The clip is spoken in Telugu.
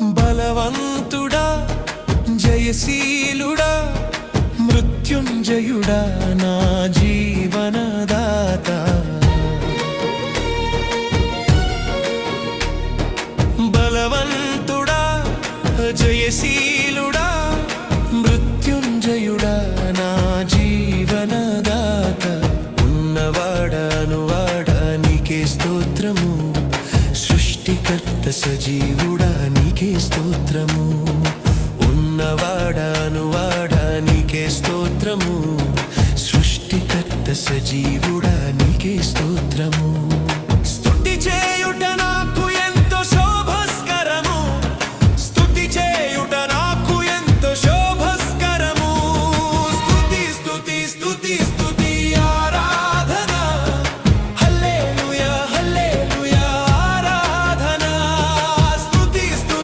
బలవంతుడా జయశీలుడా మృత్యుంజయుడా నా జీవనదాత బలవంతుడా జయశీలుడా మృత్యుంజయుడా నా జీవనదాత ఉన్నవాడా అనువాడా నీకే స్తోత్రము సృష్టికర్త సజీవు